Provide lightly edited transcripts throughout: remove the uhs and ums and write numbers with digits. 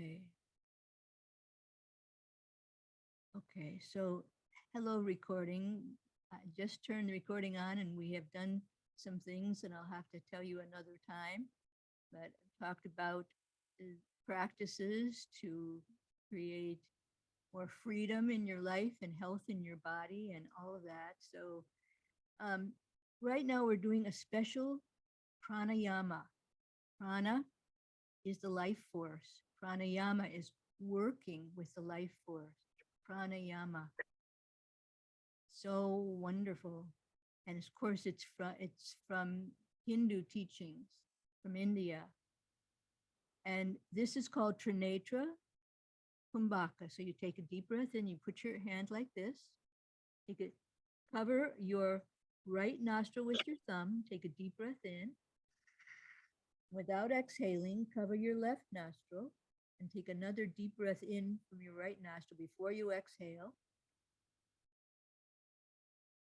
Okay. Okay. So, hello, recording. I just turned the recording on and we have done some things, and I'll have to tell you another time. But I've talked about practices to create more freedom in your life and health in your body and all of that. So, um, right now we're doing a special pranayama. Prana is the life force. Pranayama is working with the life force. Pranayama. So wonderful. And of course it's from Hindu teachings from India. And this is called Trinetra Kumbhaka. So you take a deep breath in, you put your hand like this. Take it, cover your right nostril with your thumb. Take a deep breath in. Without exhaling, cover your left nostril and take another deep breath in from your right nostril before you exhale.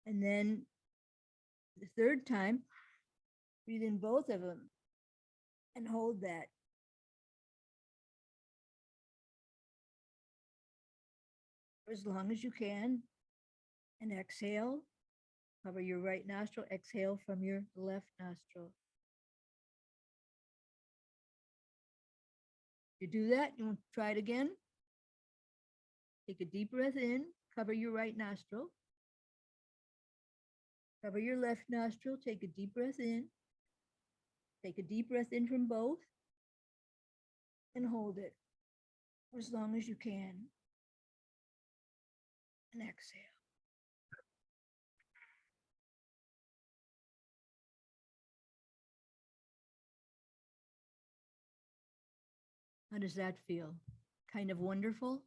And then the third time, breathe in both of them and hold that. For as long as you can. And exhale, cover your right nostril, exhale from your left nostril. You do that, you want to try it again. Take a deep breath in, cover your right nostril, cover your left nostril, take a deep breath in, take a deep breath in from both, and hold it for as long as you can. And exhale. How does that feel? Kind of wonderful?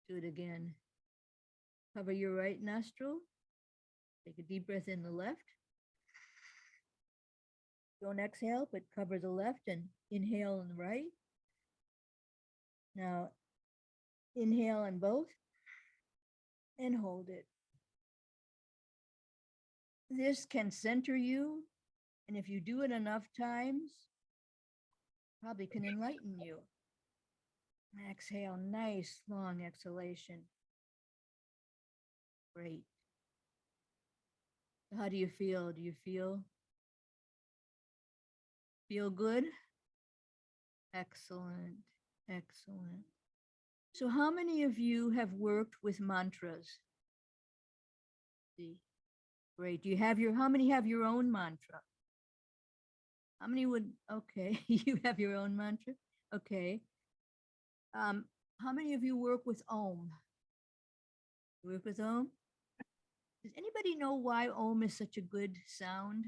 Do it again. Cover your right nostril. Take a deep breath in the left. Don't exhale, but cover the left and inhale on the right. Now, inhale on both and hold it. This can center you, and if you do it enough times, probably can enlighten you. Exhale, nice long exhalation. Great. How do you feel? Do you feel good? Excellent. Excellent. So how many of you have worked with mantras? See. Great. Do you have how many have your own mantra? How many would, okay, you have your own mantra? Okay. How many of you work with Om? Work with Om? Does anybody know why Om is such a good sound?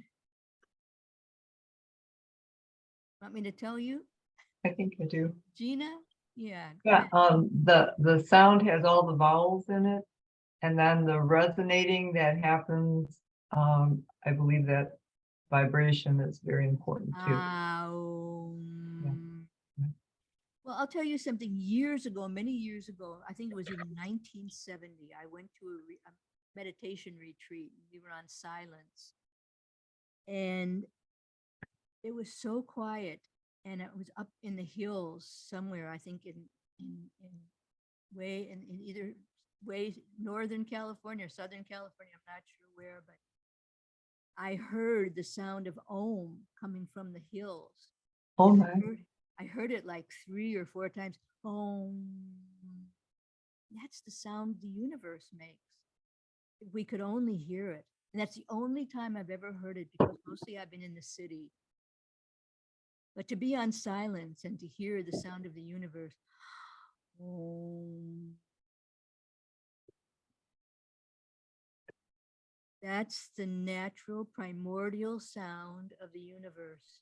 Want me to tell you? I think I do. Gina? Yeah. Yeah, the sound has all the vowels in it, and then the resonating that happens, I believe that vibration is very important too. Yeah. Well, I'll tell you something. Years ago, many years ago, I think it was in 1970, I went to a meditation retreat. We were on silence. And it was so quiet. And it was up in the hills somewhere, I think in either way, Northern California or Southern California, I'm not sure where, but I heard the sound of Om coming from the hills. Oh my. I heard it like 3 or 4 times. Om. That's the sound the universe makes. If we could only hear it. And that's the only time I've ever heard it, because mostly I've been in the city. But to be on silence and to hear the sound of the universe. Om. That's the natural primordial sound of the universe.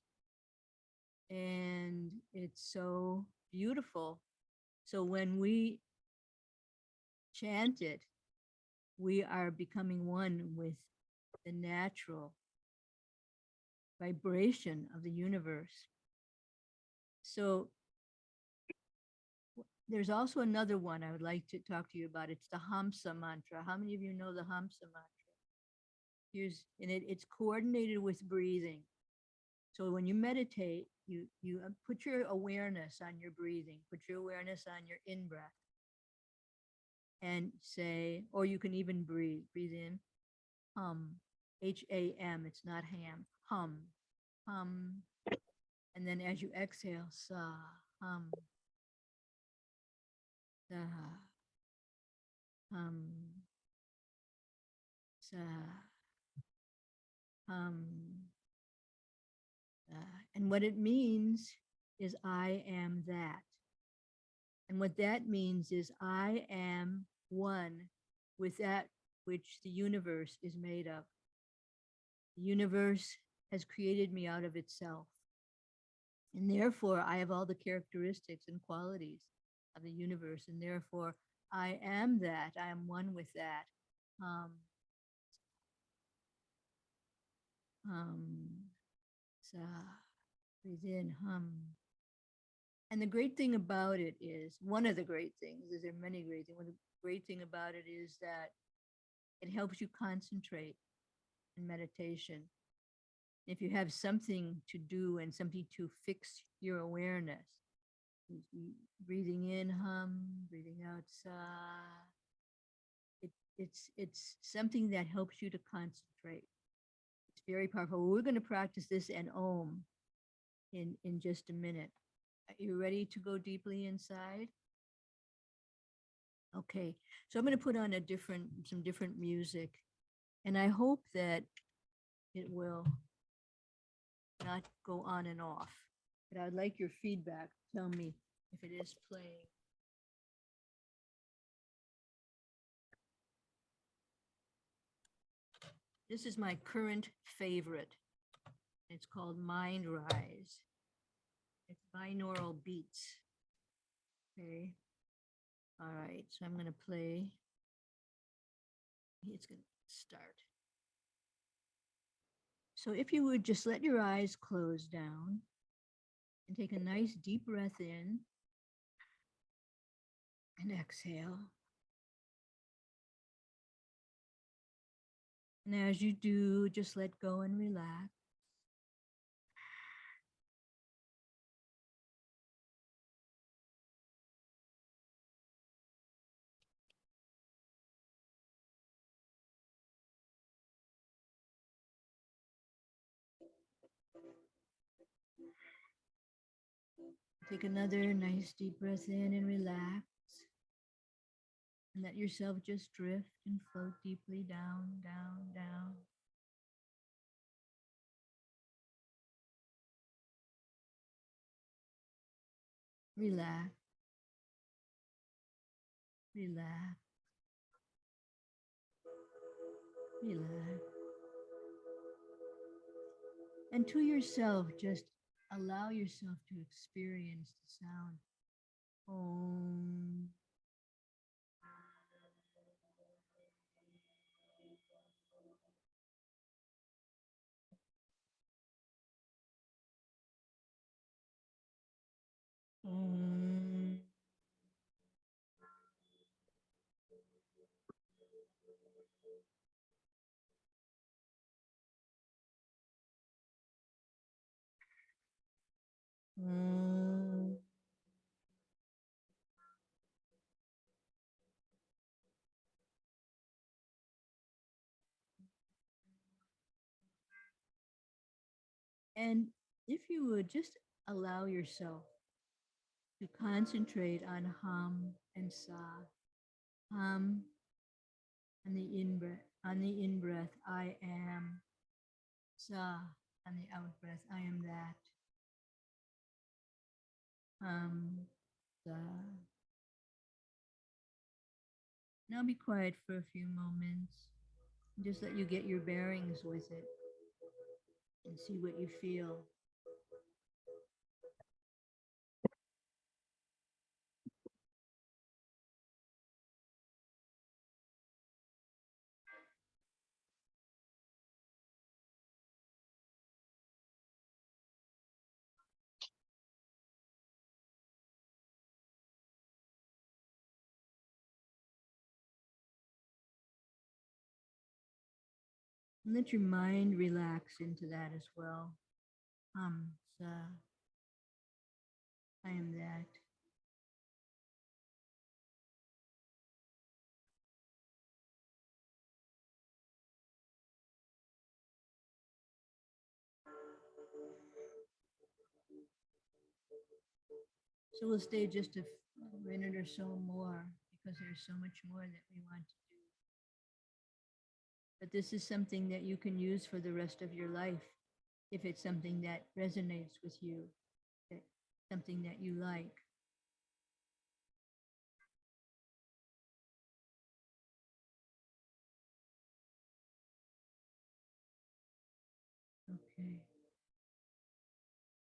And it's so beautiful. So when we chant it, we are becoming one with the natural vibration of the universe. So there's also another one I would like to talk to you about. It's the Hamsa mantra. How many of you know the Hamsa mantra? And it's coordinated with breathing. So when you meditate, you put your awareness on your breathing, put your awareness on your in breath, and say, or you can even breathe in, hum, HAM. It's not ham, hum, and then as you exhale, sa, hum, sa, hum, sa, hum. And what it means is I am that. And what that means is I am one with that which the universe is made of. The universe has created me out of itself. And therefore, I have all the characteristics and qualities of the universe. And therefore, I am that. I am one with that. Um, sa, breathe in, hum. And the great thing about it is, one of the great things, there are many great things. One of the great thing about it is that it helps you concentrate in meditation. If you have something to do and something to fix your awareness, breathing in, hum, breathing out, sa, it's something that helps you to concentrate. It's very powerful. We're going to practice this and Om in just a minute. Are you ready to go deeply inside? Okay, so I'm going to put on some different music, and I hope that it will not go on and off. But I'd like your feedback. Tell me if it is playing. This is my current favorite. It's called Mind Rise. It's binaural beats. Okay. All right, so I'm going to play. It's going to start. So if you would just let your eyes close down and take a nice deep breath in and exhale. And as you do, just let go and relax. Take another nice deep breath in and relax. And let yourself just drift and float deeply down, down, down. Relax. Relax. Relax. And to yourself, just allow yourself to experience the sound. Om. Om. Om. And if you would just allow yourself to concentrate on hum and sa. Hum on the in breath, I am. Sa on the out breath, I am that. Sa. Now be quiet for a few moments. Just let you get your bearings with it and see what you feel. And let your mind relax into that as well. Sa, I am that. So we'll stay just a minute or so more because there's so much more that we want to do. But this is something that you can use for the rest of your life if it's something that resonates with you, that something that you like. Okay.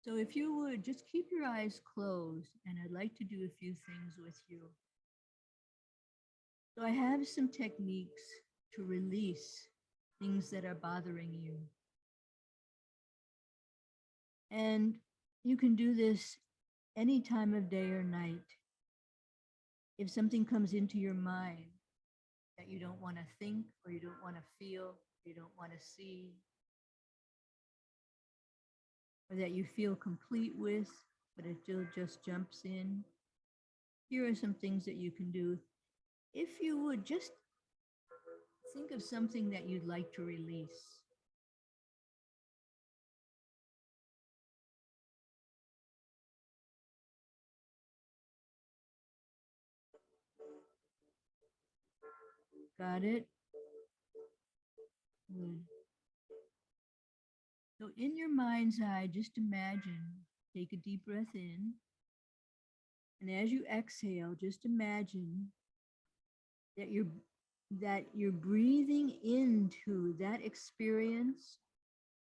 So if you would just keep your eyes closed, and I'd like to do a few things with you. So I have some techniques to release things that are bothering you. And you can do this any time of day or night. If something comes into your mind that you don't want to think, or you don't want to feel, or you don't want to see, or that you feel complete with, but it still just jumps in, here are some things that you can do. If you would just think of something that you'd like to release. Got it? Good. So in your mind's eye, just imagine, take a deep breath in. And as you exhale, just imagine that you're breathing into that experience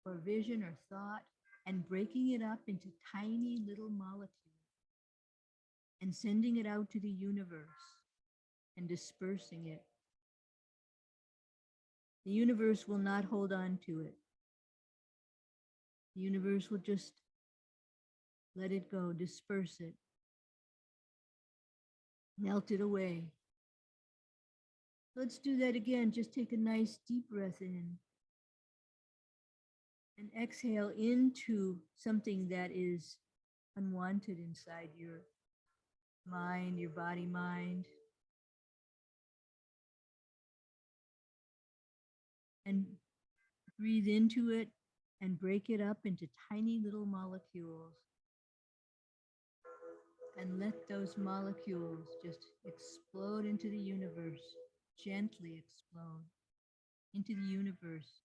or vision or thought and breaking it up into tiny little molecules and sending it out to the universe and dispersing it. The universe will not hold on to it. The universe will just let it go, disperse it, melt it away. Let's do that again. Just take a nice deep breath in and exhale into something that is unwanted inside your mind, your body, mind. And breathe into it and break it up into tiny little molecules. And let those molecules just explode into the universe, gently explode into the universe,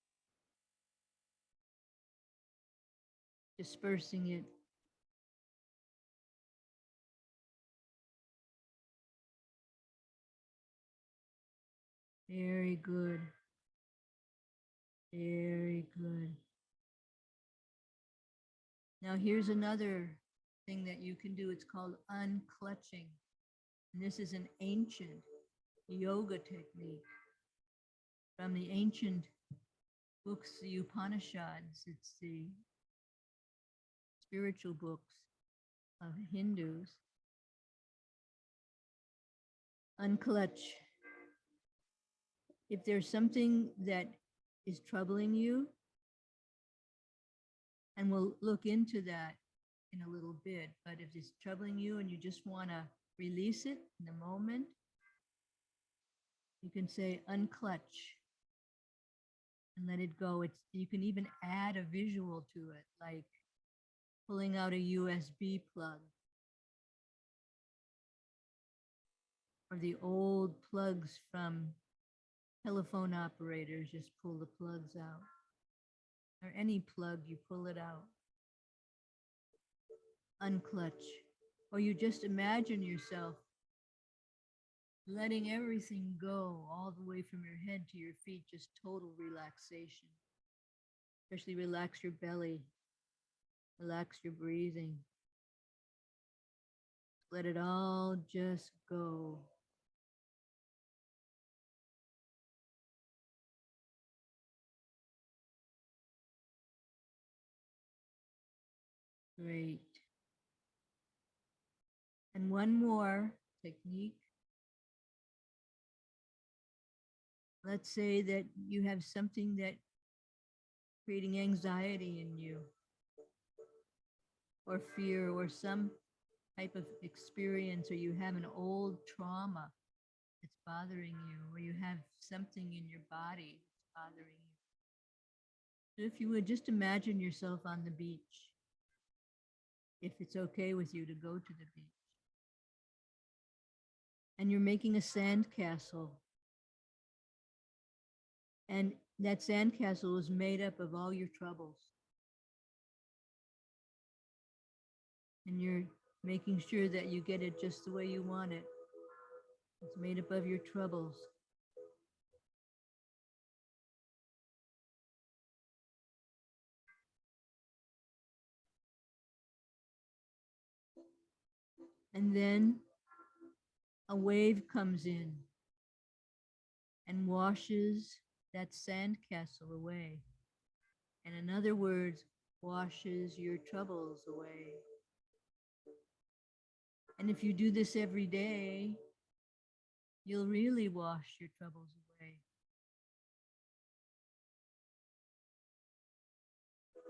dispersing it. Very good. Very good. Now here's another thing that you can do. It's called unclutching. And this is an ancient yoga technique from the ancient books, the Upanishads. It's the spiritual books of Hindus. Unclutch. If there's something that is troubling you, and we'll look into that in a little bit, but if it's troubling you and you just want to release it in the moment, you can say unclutch and let it go. You can even add a visual to it, like pulling out a USB plug or the old plugs from telephone operators. Just pull the plugs out, or any plug, you pull it out. Unclutch. Or you just imagine yourself letting everything go all the way from your head to your feet, just total relaxation. Especially relax your belly, relax your breathing. Let it all just go. Great. And one more technique. Let's say that you have something that creating anxiety in you. or fear or some type of experience, or you have an old trauma that's bothering you, or you have something in your body that's bothering you. So if you would just imagine yourself on the beach, if it's okay with you to go to the beach, and you're making a sand castle, and that sand castle is made up of all your troubles, and you're making sure that you get it just the way you want it. It's made up of your troubles. And then a wave comes in and washes that sandcastle away. And in other words, washes your troubles away. And if you do this every day, you'll really wash your troubles away.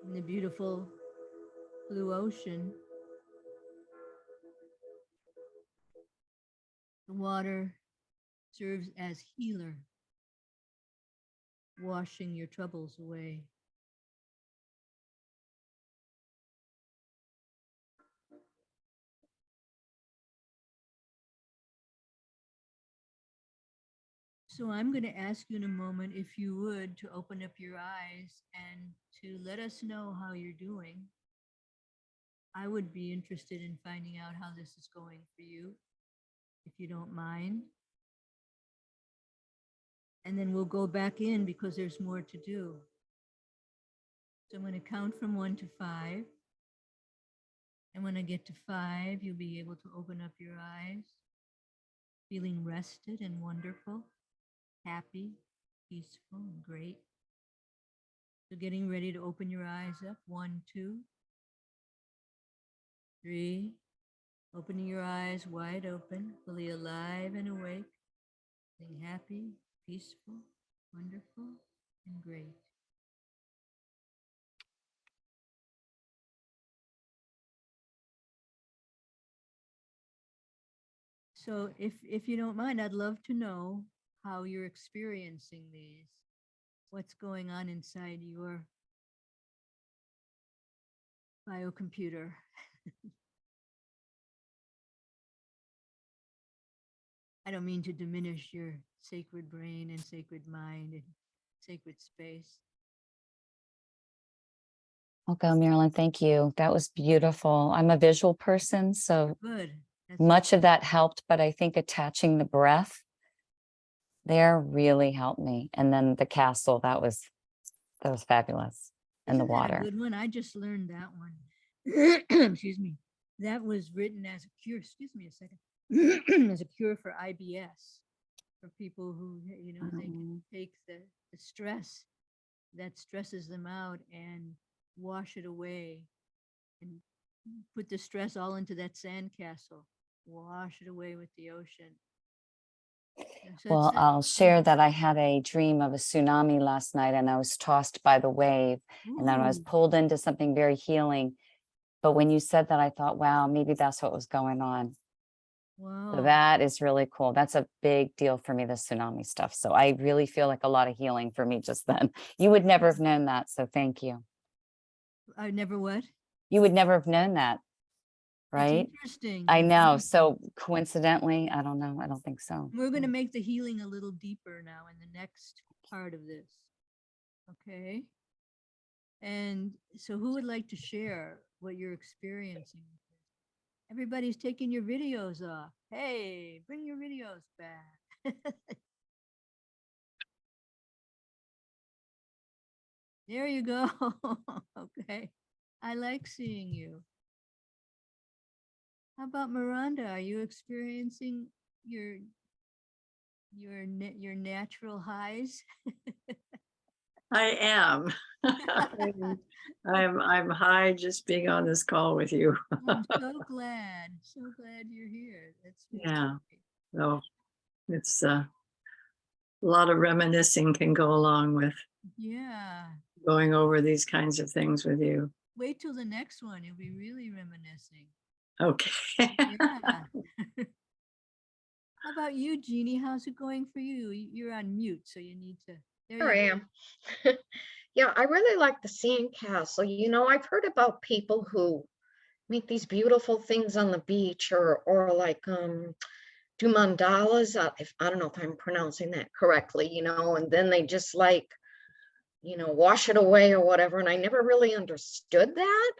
In the beautiful blue ocean, the water serves as healer, washing your troubles away. So I'm going to ask you in a moment, if you would, to open up your eyes and to let us know how you're doing. I would be interested in finding out how this is going for you, if you don't mind. And then we'll go back in because there's more to do. So I'm going to count from 1 to 5. And when I get to 5, you'll be able to open up your eyes, feeling rested and wonderful, happy, peaceful, and great. So getting ready to open your eyes up. 1, 2, 3. Opening your eyes wide open, fully alive and awake, being happy, peaceful, wonderful, and great. So if you don't mind, I'd love to know how you're experiencing these. What's going on inside your biocomputer? I don't mean to diminish your sacred brain and sacred mind and sacred space. I'll go, Marilyn. Thank you. That was beautiful. I'm a visual person, so Good. That's much of that helped, but I think attaching the breath there really helped me. And then the castle, that was fabulous. And the Isn't that a water. good one? I just learned that one. Excuse me. That was written as a cure. Excuse me a second. As a cure for IBS, for people who, you know, they can take the stress that stresses them out and wash it away and put the stress all into that sandcastle, wash it away with the ocean. So Well, it's I'll share that I had a dream of a tsunami last night and I was tossed by the wave and then I was ooh, pulled into something very healing. But when you said that, I thought, wow, maybe that's what was going on. So wow. that is really cool. That's a big deal for me, the tsunami stuff. So I really feel like a lot of healing for me just then. You would never have known that. So thank you. I never what? You would never have known that, That's right? interesting. I That's know. interesting. So coincidentally, I don't know. I don't think so. We're going to make the healing a little deeper now in the next part of this. Okay. And so who would like to share what you're experiencing? Everybody's taking your videos off. Hey, bring your videos back. There you go. Okay. I like seeing you. How about Miranda? Are you experiencing your natural highs? I am. I'm high just being on this call with you. I'm so glad. So glad you're here. That's Yeah. great. So it's a lot of reminiscing can go along with Yeah. going over these kinds of things with you. wait till the next one. You'll be really reminiscing. Okay. Yeah. How about you, Jeannie? How's it going for you? You're on mute, so you need to. There Here I you go. am. Yeah, I really like the sandcastle. I've heard about people who make these beautiful things on the beach or like do mandalas. If I don't know if I'm pronouncing that correctly, and then they just like, wash it away or whatever. And I never really understood that.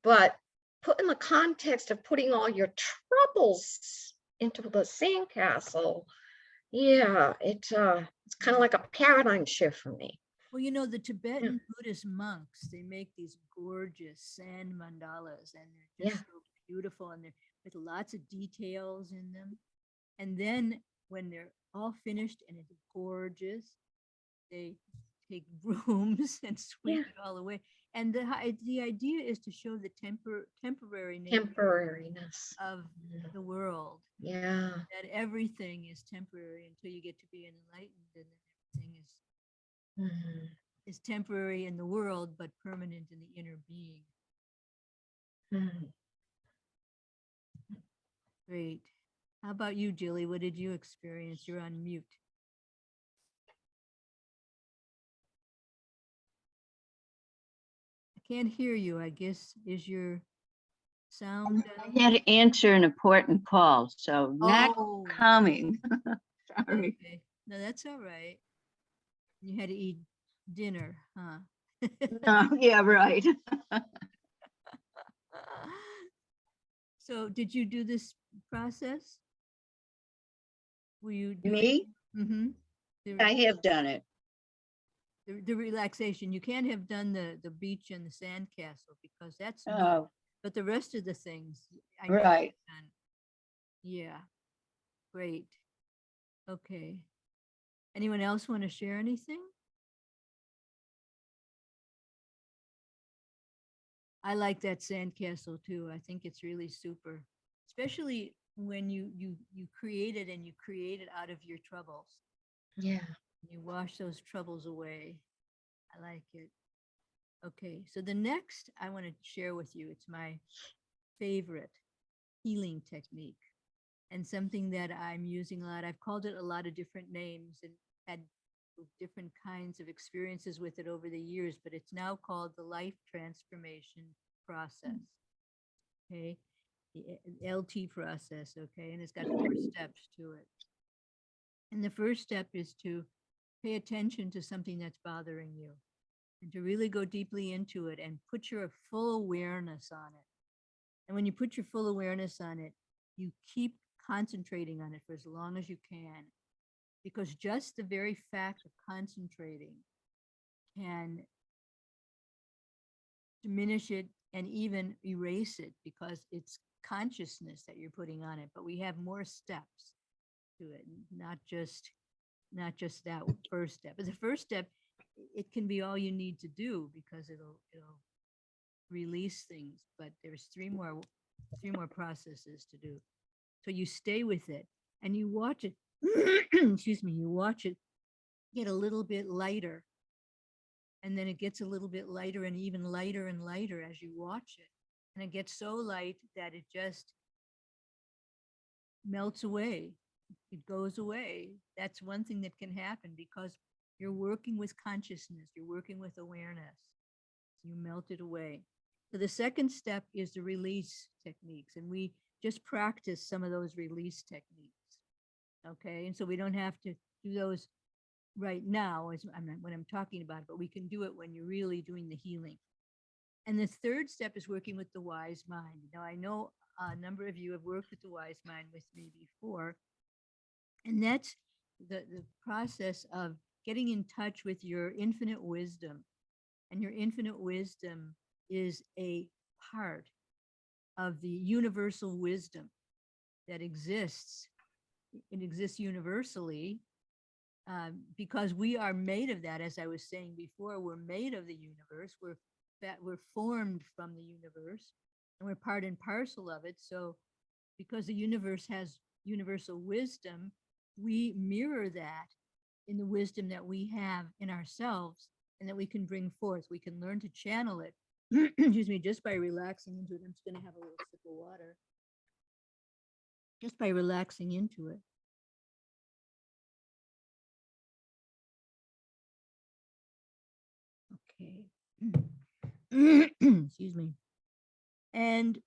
But put in the context of putting all your troubles into the sandcastle, yeah, it's kind of like a paradigm shift for me. Well, you know, the Tibetan Buddhist monks, they make these gorgeous sand mandalas and they're just so beautiful and they're with lots of details in them. And then when they're all finished and it's gorgeous, they take brooms and sweep it all away. And the idea is to show the temporary nature Temporariness. of the world, Yeah. that everything is temporary until you get to be enlightened, and then everything Mhm. is temporary in the world, but permanent in the inner being. Mhm. Great. How about you, Jilly? What did you experience? You're on mute. I can't hear you, I guess. Is your sound I had to answer an important call, so not Oh, coming. Sorry. okay. No, that's all right. You had to eat dinner, huh? Yeah, right. So did you do this process? Were you doing? Me? Mm-hmm. I have done it. The relaxation. You can't have done the beach and the sandcastle because that's new. Oh, But the rest of the things, I know right. you've done. Yeah, great. Okay. Anyone else want to share anything? I like that sandcastle too. I think it's really super, especially when you create it and you create it out of your troubles. Yeah. You wash those troubles away. I like it. Okay, so the next I want to share with you, it's my favorite healing technique and something that I'm using a lot. I've called it a lot of different names and had different kinds of experiences with it over the years, but it's now called the life transformation process. Okay, the LT process. Okay, and it's got 4 steps to it. And the first step is to pay attention to something that's bothering you and to really go deeply into it and put your full awareness on it. And when you put your full awareness on it, you keep concentrating on it for as long as you can, because just the very fact of concentrating can diminish it and even erase it because it's consciousness that you're putting on it. But we have more steps to it, not just that first step. But the first step, it can be all you need to do because it'll release things. But there's three more processes to do. So you stay with it and you watch it. Excuse me. You watch it get a little bit lighter, and then it gets a little bit lighter and even lighter and lighter as you watch it, and it gets so light that it just melts away. It goes away. That's one thing that can happen because you're working with consciousness, you're working with awareness. You melt it away. So the second step is the release techniques, and we just practice some of those release techniques. Okay, and so we don't have to do those right now as when I'm talking about it, but we can do it when you're really doing the healing. And the third step is working with the wise mind. Now, I know a number of you have worked with the wise mind with me before, and that's the process of getting in touch with your infinite wisdom. And your infinite wisdom is a part of the universal wisdom that exists. It exists universally because we are made of that. As I was saying before, we're made of the universe. We're formed from the universe, and we're part and parcel of it. So because the universe has universal wisdom, we mirror that in the wisdom that we have in ourselves and that we can bring forth. We can learn to channel it excuse me, just by relaxing into it. I'm just going to have a little sip of water. Just by relaxing into it. Okay. Excuse me. And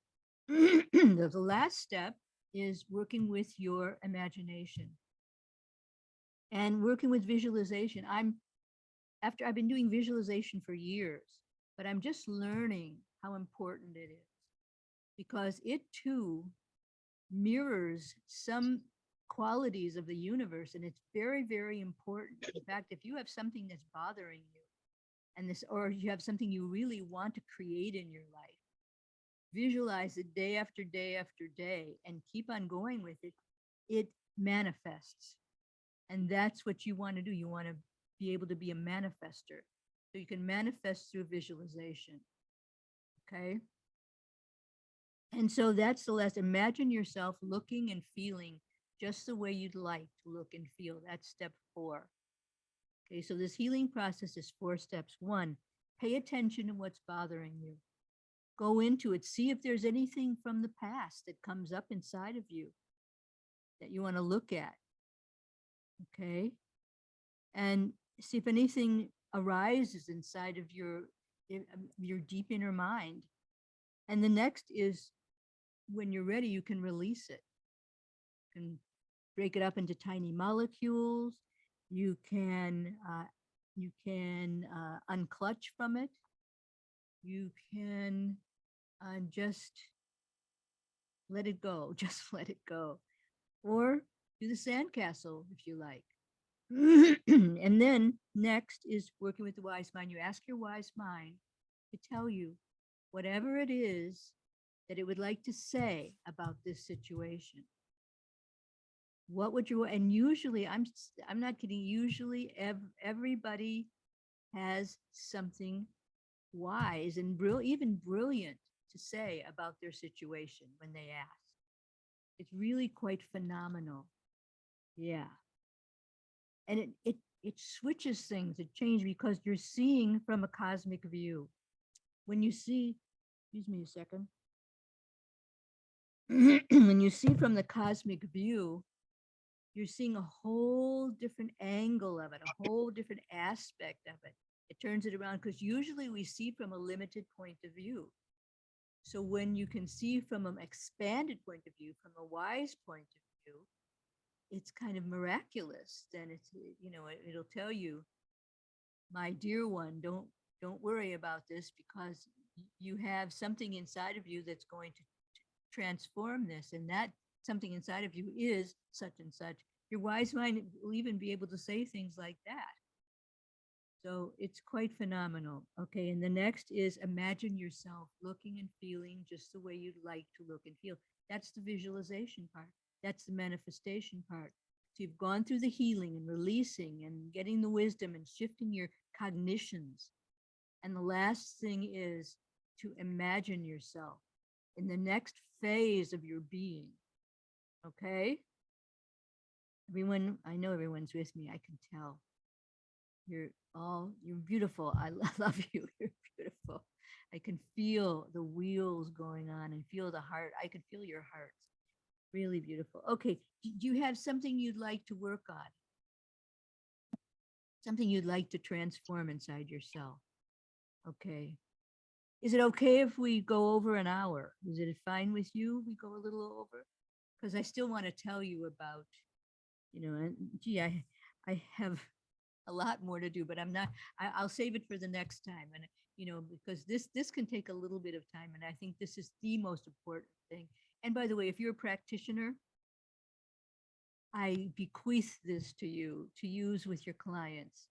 the last step is working with your imagination and working with visualization. I've been doing visualization for years, but I'm just learning how important it is because it too mirrors some qualities of the universe, and it's very, very important. In fact, if you have something that's bothering you and this, or you have something you really want to create in your life, visualize it day after day after day and keep on going with it, it manifests. And that's what you want to do. You want to be able to be a manifester. So you can manifest through visualization. Okay. And so that's the last. Imagine yourself looking and feeling just the way you'd like to look and feel. That's step 4. Okay. So this healing process is 4 steps. 1, pay attention to what's bothering you. Go into it. See if there's anything from the past that comes up inside of you that you want to look at. Okay. And see if anything arises inside of your deep inner mind. And the next is, when you're ready, you can release it. You can break it up into tiny molecules. You can unclutch from it. You can just let it go. Just let it go. Or do the sandcastle if you like. And then next is working with the wise mind. You ask your wise mind to tell you whatever it is that it would like to say about this situation. What would you, and usually, I'm not kidding, usually everybody has something wise and even brilliant to say about their situation when they ask. It's really quite phenomenal. Yeah. And it switches things, it changes because you're seeing from a cosmic view. When you see, excuse me a second. When you see from the cosmic view, you're seeing a whole different angle of it, a whole different aspect of it. It turns it around because usually we see from a limited point of view. So when you can see from an expanded point of view, from a wise point of view, it's kind of miraculous. Then it's, it'll tell you, my dear one, don't worry about this because you have something inside of you that's going to transform this, and that something inside of you is such and such. Your wise mind will even be able to say things like that. So it's quite phenomenal. Okay, and the next is imagine yourself looking and feeling just the way you'd like to look and feel. That's the visualization part. That's the manifestation part. So you've gone through the healing and releasing and getting the wisdom and shifting your cognitions. And the last thing is to imagine yourself in the next phase of your being. Okay? Everyone, I know everyone's with me. I can tell. You're beautiful. I love you. You're beautiful. I can feel the wheels going on and feel the heart. I can feel your heart. Really beautiful. Okay. Do you have something you'd like to work on? Something you'd like to transform inside yourself? Okay. Is it okay if we go over an hour? Is it fine with you? We go a little over? Because I still want to tell you about, and gee, I have a lot more to do, but I'll save it for the next time. And, because this can take a little bit of time. And I think this is the most important thing. And by the way, if you're a practitioner, I bequeath this to you to use with your clients.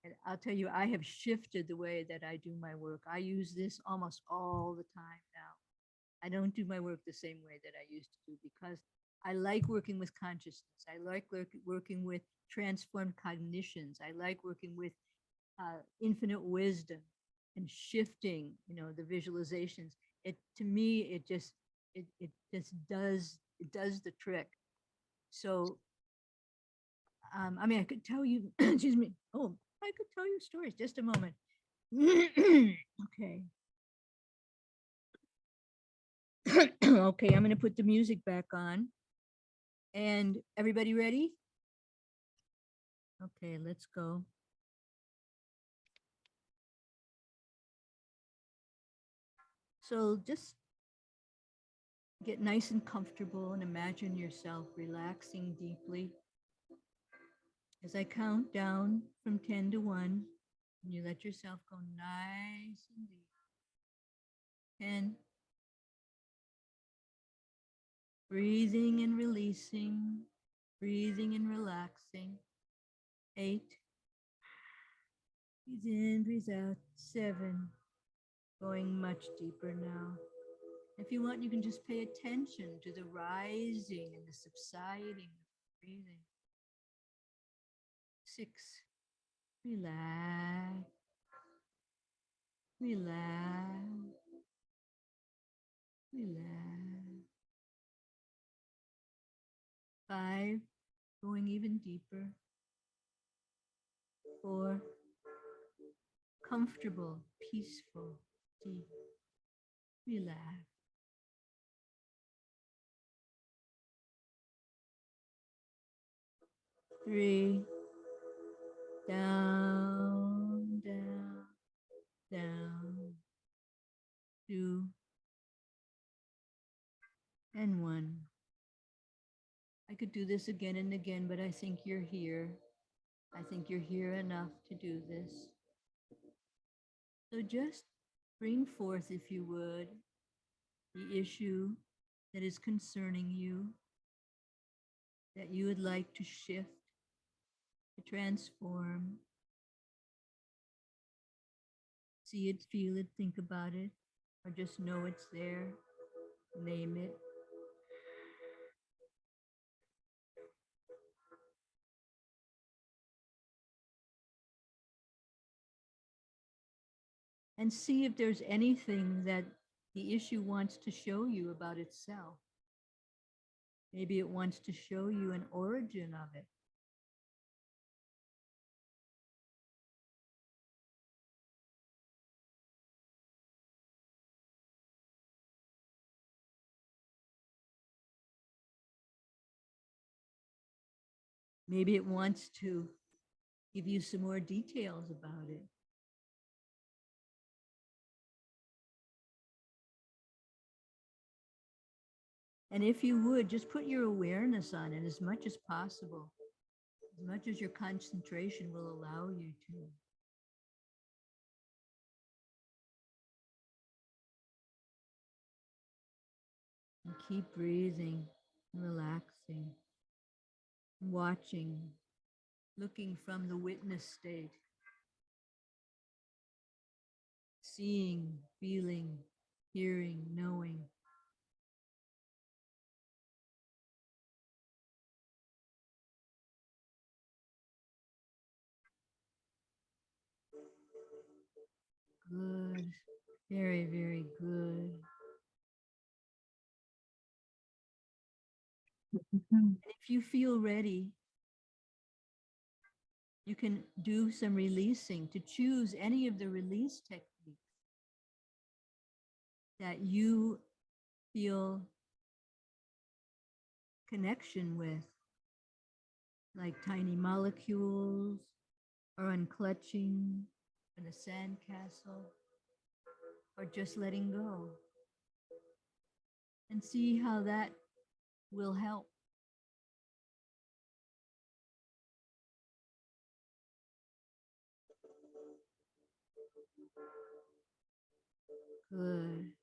And I'll tell you, I have shifted the way that I do my work. I use this almost all the time now. I don't do my work the same way that I used to do because I like working with consciousness. I like working with transformed cognitions. I like working with infinite wisdom and shifting, the visualizations. To me, it just does the trick. So, I could tell you, excuse me. Oh, I could tell you stories. Just a moment. Okay. Okay, I'm going to put the music back on. And everybody ready? Okay, let's go. So just get nice and comfortable and imagine yourself relaxing deeply. As I count down from 10 to 1, and you let yourself go nice and deep. 10. Breathing and releasing, breathing and relaxing. 8. Breathe in, breathe out. 7. Going much deeper now. If you want, you can just pay attention to the rising and the subsiding of breathing. 6. Relax, relax, relax. 5. Going even deeper. 4. Comfortable, peaceful, deep. Relax. 3. Down, down, down. 2 and 1. I could do this again and again, but I think you're here. I think you're here enough to do this. So just bring forth, if you would, the issue that is concerning you, that you would like to shift, to transform. See it, feel it, think about it, or just know it's there. Name it. And see if there's anything that the issue wants to show you about itself. Maybe it wants to show you an origin of it. Maybe it wants to give you some more details about it. And if you would, just put your awareness on it as much as possible, as much as your concentration will allow you to. And keep breathing, relaxing, watching, looking from the witness state, seeing, feeling, hearing, knowing. Good. Very, very good. And if you feel ready, you can do some releasing to choose any of the release techniques that you feel connection with, like tiny molecules or unclutching or the sandcastle or just letting go, and see how that will help. Good.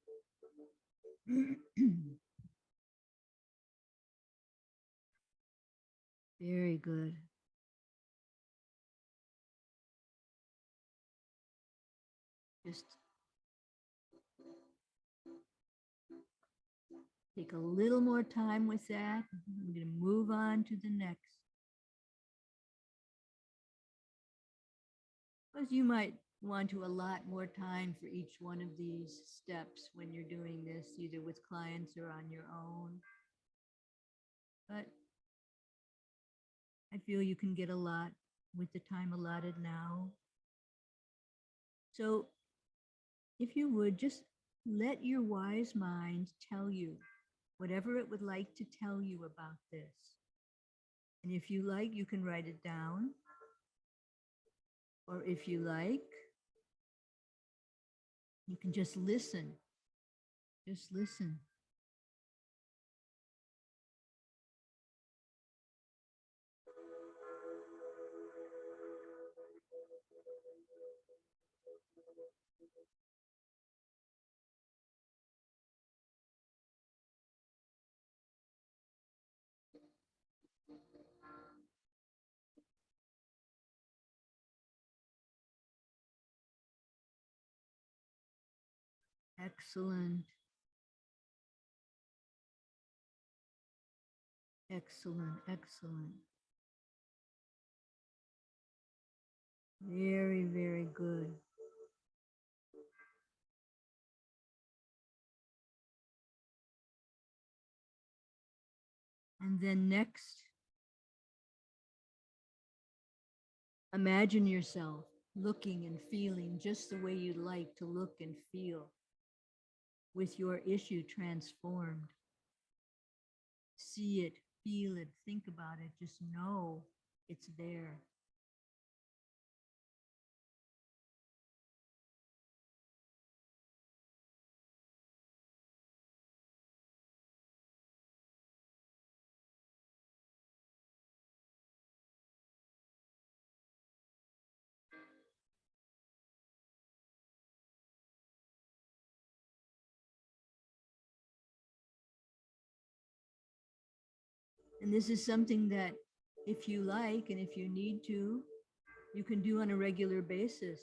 Very good. Just take a little more time with that. I'm going to move on to the next. Because you might want to allot more time for each one of these steps when you're doing this, either with clients or on your own. But I feel you can get a lot with the time allotted now. So if you would just let your wise mind tell you whatever it would like to tell you about this. And if you like, you can write it down. Or if you like, you can just listen. Just listen. Excellent. Excellent, excellent. Very, very good. And then next, imagine yourself looking and feeling just the way you'd like to look and feel with your issue transformed. See it, feel it, think about it, just know it's there. And this is something that if you like and if you need to, you can do on a regular basis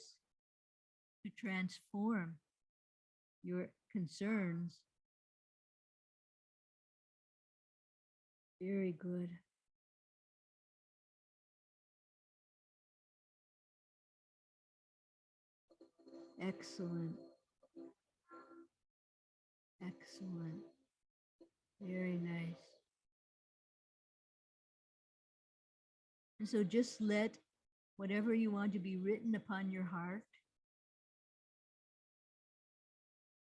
to transform your concerns. Very good. Excellent. Excellent. Very nice. And so just let whatever you want to be written upon your heart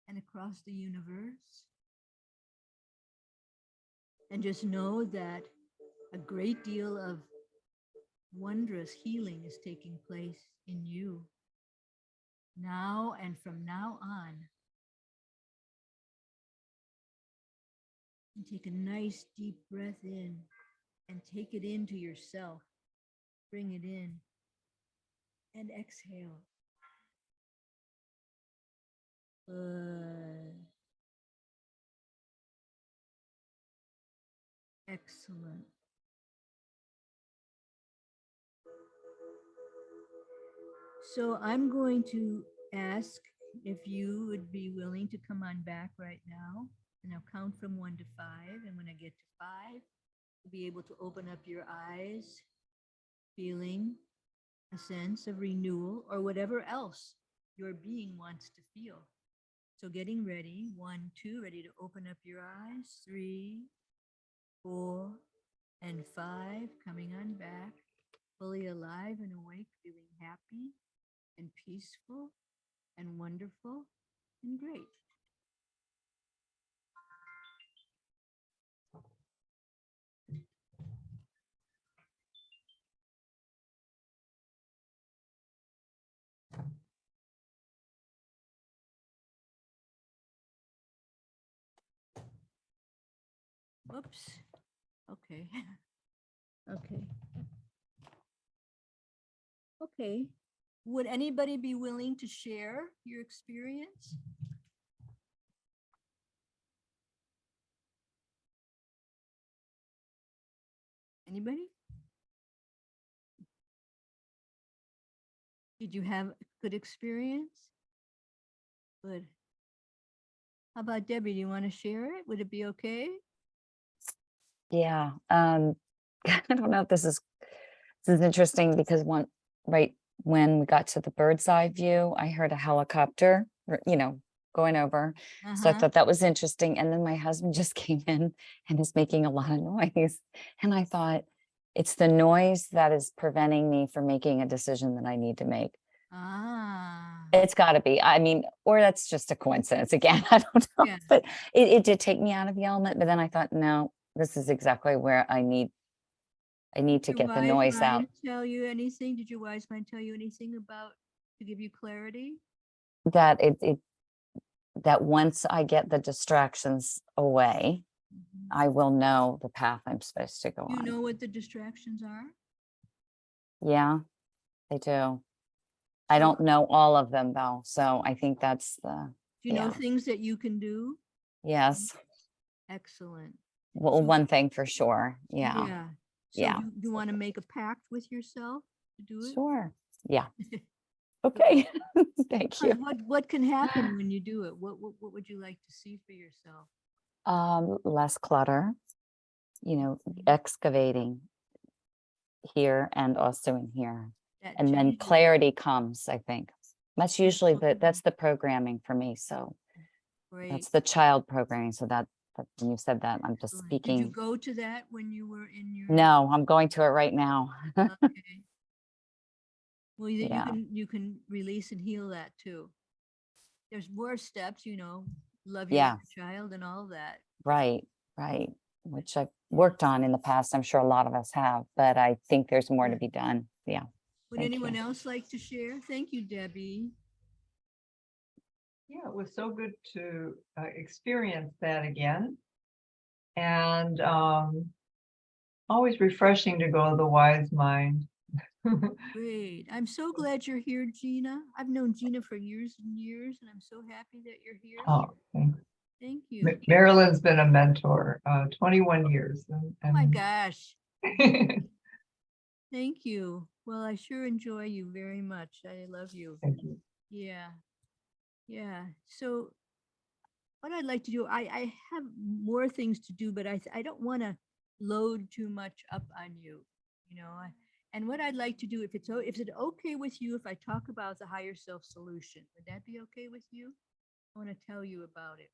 and across the universe. And just know that a great deal of wondrous healing is taking place in you now and from now on. And take a nice deep breath in and take it into yourself. Bring it in and exhale. Excellent. So I'm going to ask if you would be willing to come on back right now, and I'll count from 1 to 5. And when I get to 5, you'll be able to open up your eyes, feeling a sense of renewal or whatever else your being wants to feel. So getting ready, 1, 2, ready to open up your eyes, 3, 4, and 5, coming on back, fully alive and awake, feeling happy and peaceful and wonderful and great. Whoops. Okay. Okay. Okay. Would anybody be willing to share your experience? Anybody? Did you have a good experience? Good. How about Debbie? Do you want to share it? Would it be okay? Yeah. I don't know if this is interesting because right when we got to the bird's eye view, I heard a helicopter, going over. So I Uh-huh. thought that was interesting. And then my husband just came in and is making a lot of noise. And I thought, it's the noise that is preventing me from making a decision that I need to make. Ah, It's gotta be. I mean, or that's just a coincidence again. I don't know. Yeah. But it did take me out of the element, but then I thought, no, this is exactly where I need to your get the wise noise out. mind tell you anything? Did your wise mind tell you anything about to give you clarity? That that once I get the distractions away, Mhm. I will know the path I'm supposed to go You on. know what the distractions are? Yeah, I do. I So- don't know all of them though, so I think that's the, Do you know yeah. things that you can do? yes. Excellent. Well, So- one thing for sure. Yeah, Yeah. So yeah. do you want to make a pact with yourself to do it? Sure. Yeah. Okay. Thank you. What can happen when you do it? What would you like to see for yourself? Less clutter, Mhm. excavating here and also in here. That And then changes. clarity comes, I think. That's usually Okay. that's the programming for me. So Great. that's the child programming. So that when you said that, I'm just Excellent. Did you speaking. go to that when you were in your? No, I'm going to it right now. Okay. Well, Yeah. you can release and heal that too. There's more steps, love your Yeah. inner child and all that. Right, right. Which I've worked on in the past. I'm sure a lot of us have, but I think there's more to Good. be done. Yeah. Would Thank anyone you. else like to share? Thank you, Debbie. Yeah, it was so good to experience that again. And always refreshing to go to the wise mind. Great. I'm so glad you're here, Gina. I've known Gina for years and years, and I'm so happy that you're here. Oh, thanks. Thank you. Marilyn's been a mentor, 21 years. Oh my gosh. Thank you. Well, I sure enjoy you very much. I love you. Thank you. Yeah. Yeah. So what I'd like to do, I have more things to do, but I don't want to load too much up on you. And what I'd like to do, if it's okay with you, if I talk about the higher self solution, would that be okay with you? I want to tell you about it.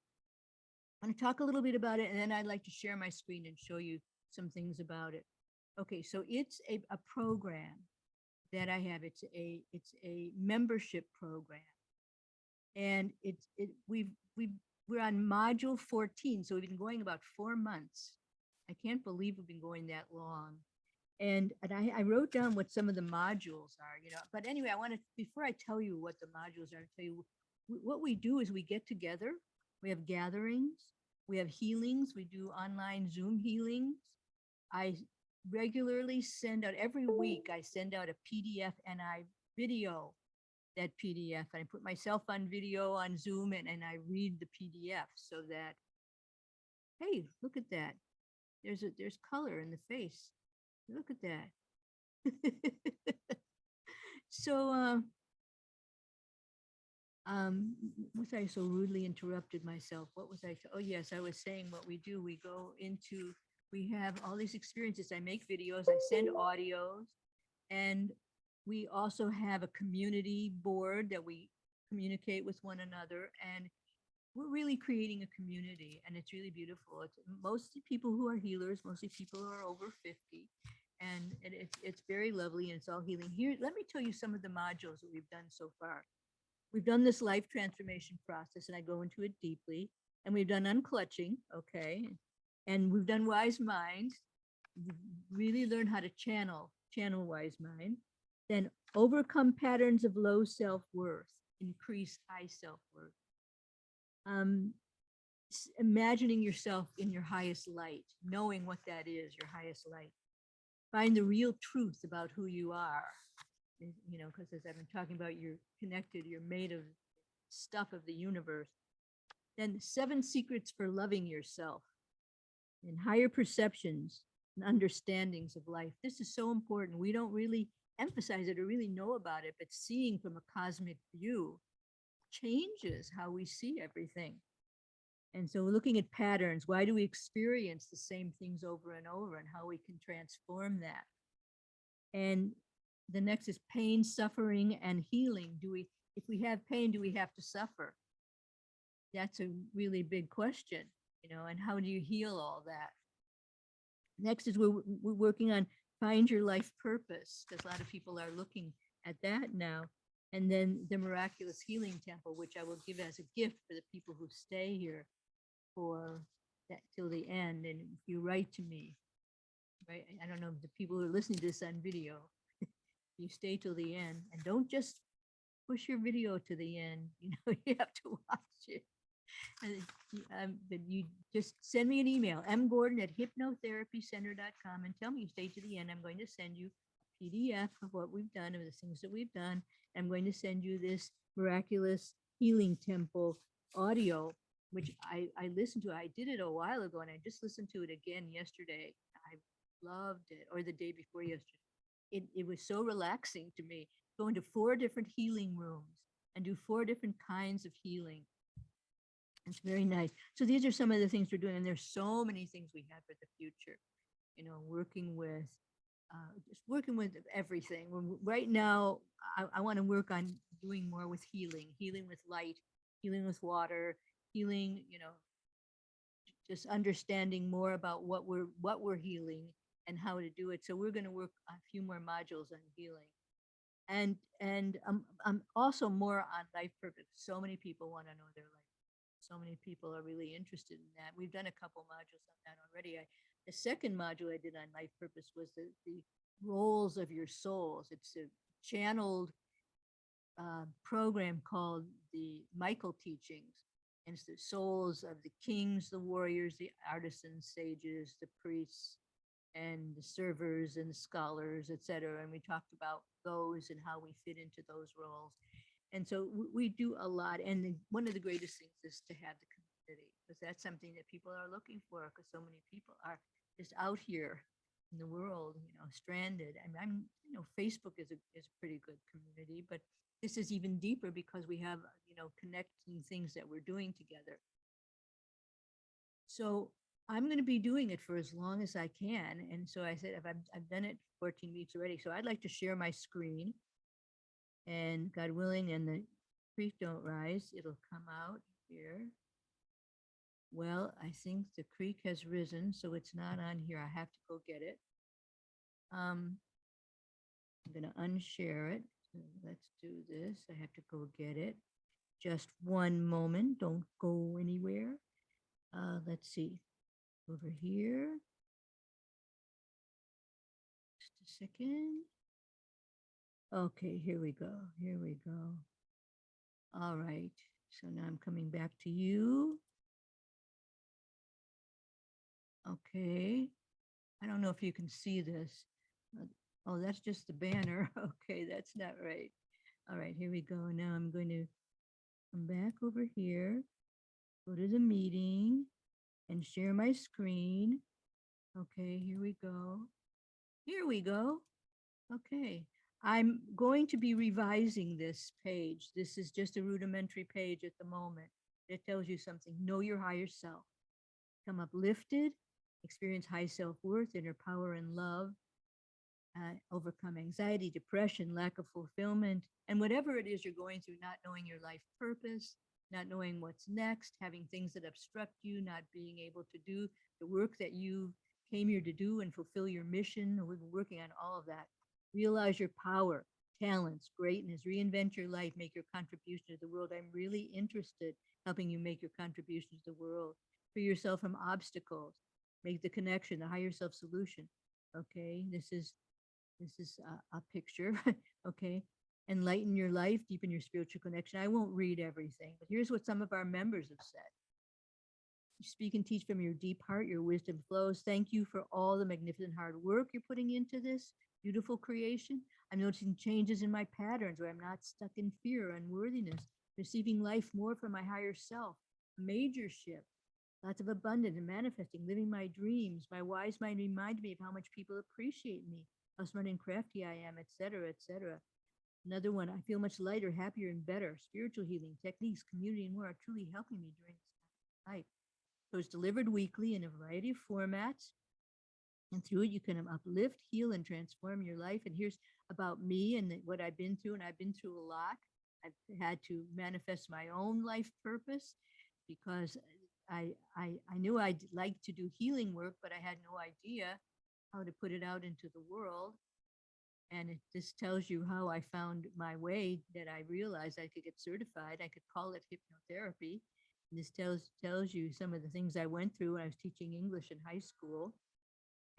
I want to talk a little bit about it, and then I'd like to share my screen and show you some things about it. Okay, so it's a program that I have. It's a membership program, and we're on module 14, so we've been going about 4 months. I can't believe we've been going that long. And I wrote down what some of the modules are. But anyway, I want to, before I tell you what the modules are, tell you what we do is we get together, we have gatherings, we have healings, we do online Zoom healings. I regularly send out, every week, I send out a PDF and I video that PDF. And I put myself on video on Zoom and I read the PDF so that, hey, look at that. There's color in the face. Look at that. So, was I so rudely interrupted myself? What was I? Oh, yes, I was saying what we do. We have all these experiences. I make videos, I send audios, and we also have a community board that we communicate with one another. And we're really creating a community, and it's really beautiful. It's mostly people who are healers, mostly people who are over 50. And it's very lovely, and it's all healing. Here, let me tell you some of the modules that we've done so far. We've done this life transformation process, and I go into it deeply. And we've done unclutching, okay? And we've done wise mind, really learn how to channel wise mind. Then overcome patterns of low self-worth, increase high self-worth. Imagining yourself in your highest light, knowing what that is, your highest light. Find the real truth about who you are. Because as I've been talking about, you're connected, you're made of stuff of the universe. Then 7 secrets for loving yourself and higher perceptions and understandings of life. This is so important. We don't really emphasize it or really know about it, but seeing from a cosmic view changes how we see everything. And so we're looking at patterns. Why do we experience the same things over and over, and how we can transform that? And the next is pain, suffering, and healing. If we have pain, do we have to suffer? That's a really big question, and how do you heal all that? Next is we're working on find your life purpose, because a lot of people are looking at that now. And then the miraculous healing temple, which I will give as a gift for the people who stay here for that till the end. And if you write to me, right? I don't know if the people who are listening to this on video, you stay till the end and don't just push your video to the end. You know, you have to watch it. But you just send me an email, mgordon@hypnotherapycenter.com, and tell me you stay to the end. I'm going to send you a PDF of what we've done, of the things that we've done. I'm going to send you this miraculous healing temple audio, which I listened to. I did it a while ago, and I just listened to it again yesterday. I loved it, or the day before yesterday. It was so relaxing to me. Go into 4 different healing rooms and do 4 different kinds of healing. It's very nice. So these are some of the things we're doing, and there's so many things we have for the future. You know, just working with everything. Right now, I want to work on doing more with healing with light, healing with water, healing. You know, just understanding more about what we're healing and how to do it. So we're going to work a few more modules on healing. And I'm also more on life purpose. So many people want to know their life. So many people are really interested in that. We've done a couple modules on that already. The second module I did on life purpose was the roles of your souls. It's a channeled program called the Michael Teachings. And it's the souls of the kings, the warriors, the artisans, sages, the priests, and the servers and the scholars, etc. And we talked about those and how we fit into those roles. And so we do a lot. And one of the greatest things is to have the community, because that's something that people are looking for, because so many people are just out here in the world, you know, stranded. And you know, Facebook is a pretty good community, but this is even deeper because we have, you know, connecting things that we're doing together. So I'm going to be doing it for as long as I can. And so I said, I've done it 14 weeks already. So I'd like to share my screen, and God willing, and the creek don't rise, it'll come out here. Well, I think the creek has risen, so it's not on here. I have to go get it. I'm going to unshare it. So let's do this. I have to go get it. Just one moment. Don't go anywhere. Let's see. Over here. Just a second. Okay, here we go. Here we go. All right. So now I'm coming back to you. Okay. I don't know if you can see this. Oh, that's just the banner. Okay, that's not right. All right, here we go. Now I'm going to come back over here, go to the meeting, and share my screen. Okay, here we go. Here we go. Okay. I'm going to be revising this page. This is just a rudimentary page at the moment. It tells you something. Know your higher self. Become uplifted, experience high self-worth, inner power and love, overcome anxiety, depression, lack of fulfillment, and whatever it is you're going through, not knowing your life purpose, not knowing what's next, having things that obstruct you, not being able to do the work that you came here to do and fulfill your mission. We've been working on all of that. Realize your power, talents, greatness, reinvent your life, make your contribution to the world. I'm really interested helping you make your contribution to the world. Free yourself from obstacles, make the connection, the higher self solution. Okay, this is a picture. Okay, enlighten your life, deepen your spiritual connection. I won't read everything, but here's what some of our members have said. You speak and teach from your deep heart, your wisdom flows. Thank you for all the magnificent hard work you're putting into this beautiful creation. I'm noticing changes in my patterns where I'm not stuck in fear or unworthiness, receiving life more from my higher self. Major shift, lots of abundance and manifesting, living my dreams. My wise mind reminds me of how much people appreciate me, how smart and crafty I am, etc., etc. Another one, I feel much lighter, happier, and better. Spiritual healing techniques, community, and more are truly helping me during this life. So it's delivered weekly in a variety of formats. And through it, you can uplift, heal, and transform your life. And here's about me and what I've been through. And I've been through a lot. I've had to manifest my own life purpose because I knew I'd like to do healing work, but I had no idea how to put it out into the world. And it just tells you how I found my way, that I realized I could get certified. I could call it hypnotherapy. And this tells you some of the things I went through when I was teaching English in high school.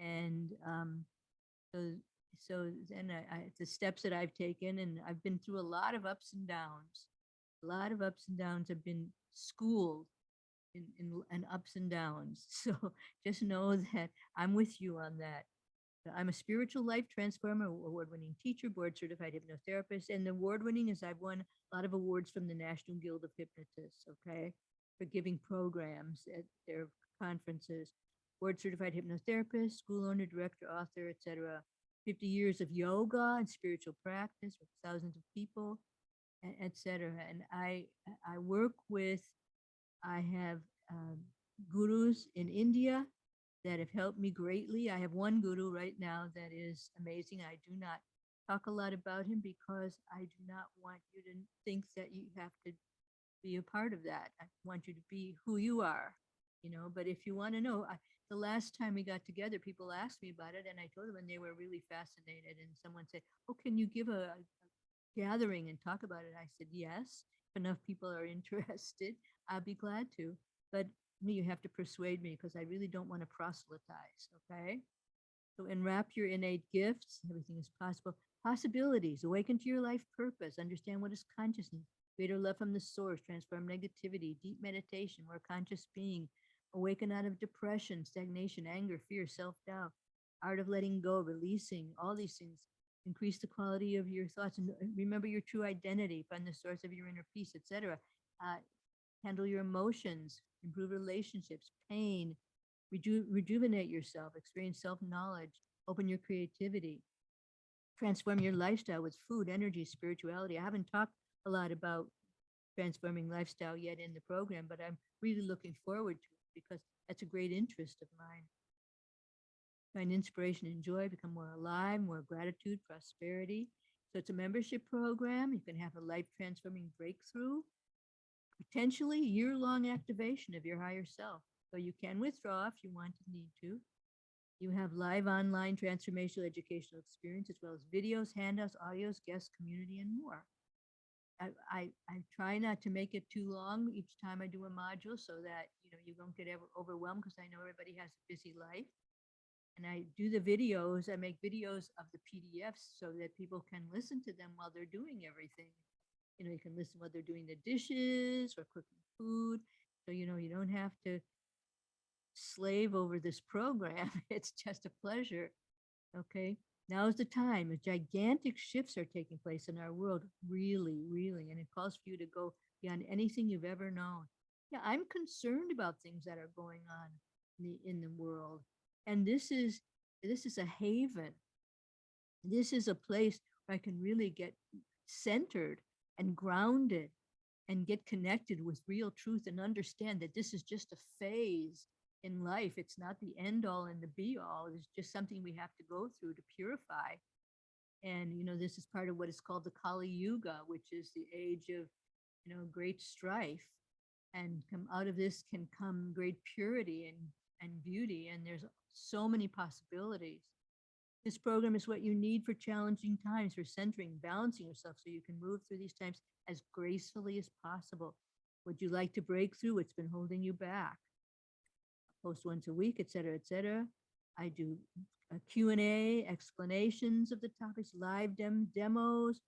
And so then the steps that I've taken, and I've been through a lot of ups and downs. A lot of ups and downs. Have been schooled in ups and downs. So just know that I'm with you on that. I'm a spiritual life transformer, award-winning teacher, board certified hypnotherapist, and the award-winning is I've won a lot of awards from the National Guild of Hypnotists, okay, for giving programs at their conferences. Board certified hypnotherapist, school owner, director, author, etc. 50 years of yoga and spiritual practice with thousands of people, etc. And I work with, I have gurus in India that have helped me greatly. I have one guru right now that is amazing. I do not talk a lot about him because I do not want you to think that you have to be a part of that. I want you to be who you are, but if you want to know, the last time we got together, people asked me about it and I told them, and they were really fascinated. And someone said, oh, can you give a gathering and talk about it? I said, yes, if enough people are interested, I'll be glad to. But you have to persuade me because I really don't want to proselytize. Okay. So enwrap your innate gifts. Everything is possible. Possibilities. Awaken to your life purpose. Understand what is consciousness. Greater love from the source. Transform negativity. Deep meditation. More conscious being. Awaken out of depression, stagnation, anger, fear, self-doubt. Art of letting go, releasing. All these things. Increase the quality of your thoughts and remember your true identity. Find the source of your inner peace, etc. Handle your emotions, improve relationships, pain, rejuvenate yourself, experience self-knowledge, open your creativity, transform your lifestyle with food, energy, spirituality. I haven't talked a lot about transforming lifestyle yet in the program, but I'm really looking forward to it because that's a great interest of mine. Find inspiration and joy, become more alive, more gratitude, prosperity. So it's a membership program. You can have a life transforming breakthrough, potentially year-long activation of your higher self. So you can withdraw if you want to, need to. You have live online transformational educational experience, as well as videos, handouts, audios, guests, community, and more. I try not to make it too long each time I do a module so that you don't get overwhelmed, because I know everybody has a busy life. And I do the videos. I make videos of the PDFs so that people can listen to them while they're doing everything. You can listen while they're doing the dishes or cooking food. So, you don't have to slave over this program. It's just a pleasure. Okay. Now is the time. Gigantic shifts are taking place in our world. Really, really. And it calls for you to go beyond anything you've ever known. Yeah, I'm concerned about things that are going on in the world. And this is a haven. This is a place where I can really get centered and grounded and get connected with real truth and understand that this is just a phase in life. It's not the end all and the be all. It's just something we have to go through to purify. And, this is part of what is called the Kali Yuga, which is the age of, great strife. And come out of this can come great purity and beauty. And there's so many possibilities. This program is what you need for challenging times, for centering, balancing yourself so you can move through these times as gracefully as possible. Would you like to break through what's been holding you back? I post once a week, etc., etc. I do a Q&A, explanations of the topics, live demos,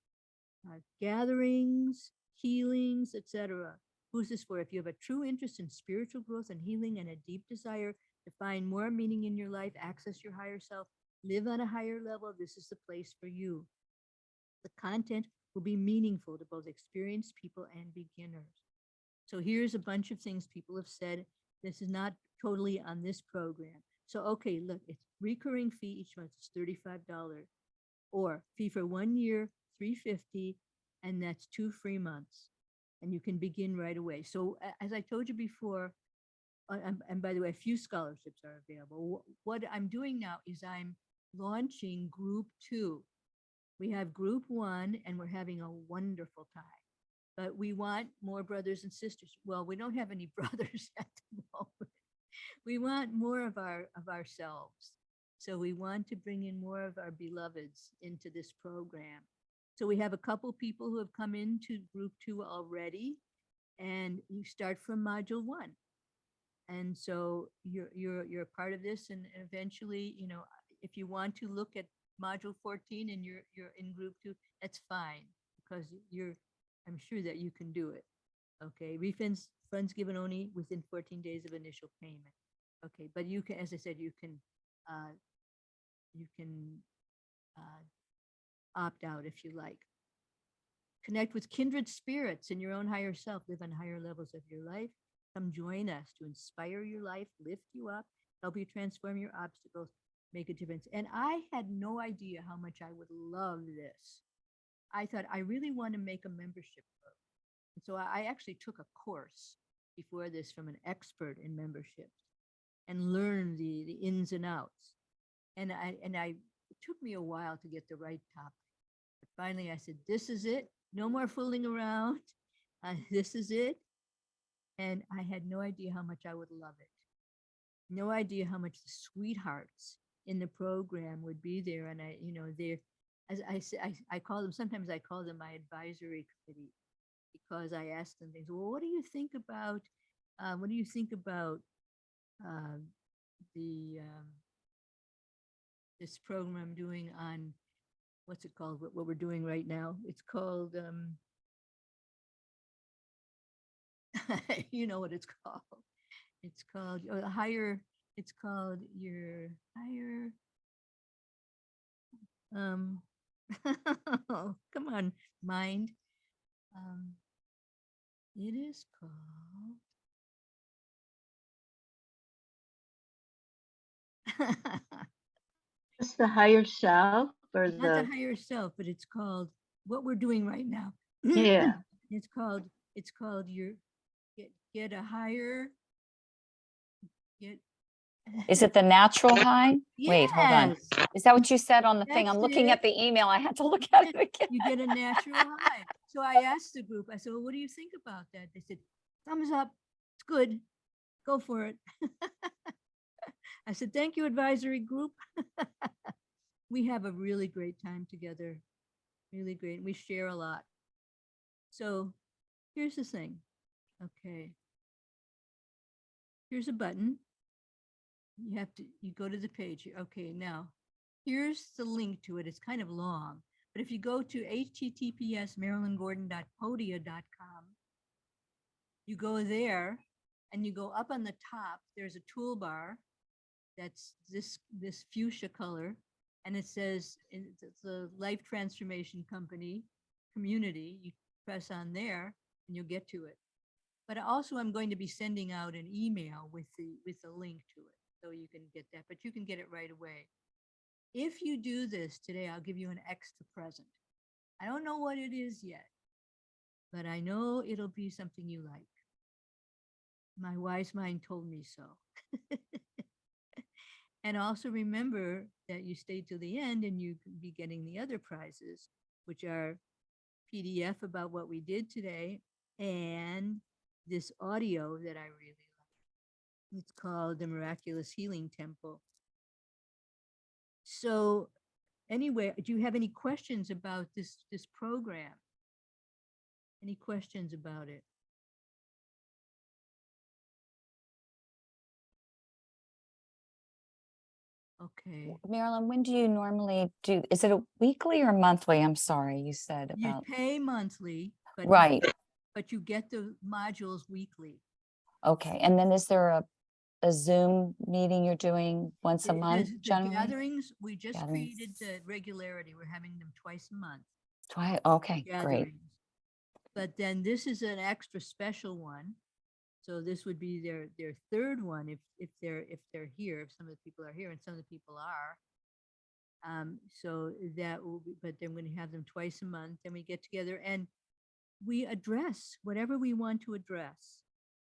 gatherings, healings, etc. Who's this for? If you have a true interest in spiritual growth and healing and a deep desire to find more meaning in your life, access your higher self, live on a higher level, this is the place for you. The content will be meaningful to both experienced people and beginners. So here's a bunch of things people have said. This is not totally on this program. So, okay, look, it's recurring fee each month is $35, or fee for 1 year, $350, and that's 2 free months. And you can begin right away. So as I told you before, and by the way, a few scholarships are available. What I'm doing now is I'm launching group 2. We have group 1 and we're having a wonderful time, but we want more brothers and sisters. Well, we don't have any brothers at the moment. We want more of ourselves. So we want to bring in more of our beloveds into this program. So we have a couple people who have come into group 2 already, and you start from module 1. And so you're a part of this, and eventually, you know, if you want to look at module 14 and you're in group 2, that's fine, because I'm sure that you can do it. Okay, funds given only within 14 days of initial payment. Okay, but you can, as I said, you can opt out if you like. Connect with kindred spirits in your own higher self. Live on higher levels of your life. Come join us to inspire your life, lift you up, help you transform your obstacles, make a difference. And I had no idea how much I would love this. I thought I really want to make a membership group. And so I actually took a course before this from an expert in memberships and learned the ins and outs. And it took me a while to get the right topic. But finally I said, this is it. No more fooling around. This is it. And I had no idea how much I would love it. No idea how much the sweethearts in the program would be there. And they're, as I say, I call them, sometimes I call them my advisory committee, because I ask them things. Well, what do you think about the this program I'm doing on, what's it called? What we're doing right now? It's called you know what it's called. It's called it's called your higher oh, come on, mind. It is called Just the higher self or not the the, higher self, but it's called what we're doing right now. yeah. It's called your get a higher get. Is it the natural high? Wait, hold on. Yes, Is that what you said on the thing? I'm that's looking it. at the email. I had to look at it again. You get a natural high. So I asked the group, I said, well, what do you think about that? They said, thumbs up. It's good. Go for it. I said, thank you, advisory group. We have a really great time together. Really great. We share a lot. So here's the thing. Okay. Here's a button. You go to the page. Okay, now here's the link to it. It's kind of long, but if you go to https://marilyngordon.podia.com, you go there and you go up on the top, there's a toolbar that's this fuchsia color, and it says it's the Life Transformation Company community. You press on there and you'll get to it. But also I'm going to be sending out an email with the link to it, so you can get that, but you can get it right away. If you do this today, I'll give you an extra present. I don't know what it is yet, but I know it'll be something you like. My wise mind told me so. And also remember that you stay till the end and you can be getting the other prizes, which are PDF about what we did today and this audio that I really like. It's called The Miraculous Healing Temple. So anyway, do you have any questions about this program? Any questions about it? Okay. Marilyn, when do you normally do, is it a weekly or monthly? I'm sorry, you said You about, pay monthly, but right. but you get the modules weekly. Okay, and then is there a Zoom meeting you're doing once a month The generally? gatherings, we just Gatherings. created the regularity. We're having them twice a month. Okay, great. Gatherings. But then this is an extra special one. So this would be their third one if they're here, if some of the people are here, and some of the people are. So that will be, but then we're going to have them twice a month. Then we get together and we address whatever we want to address.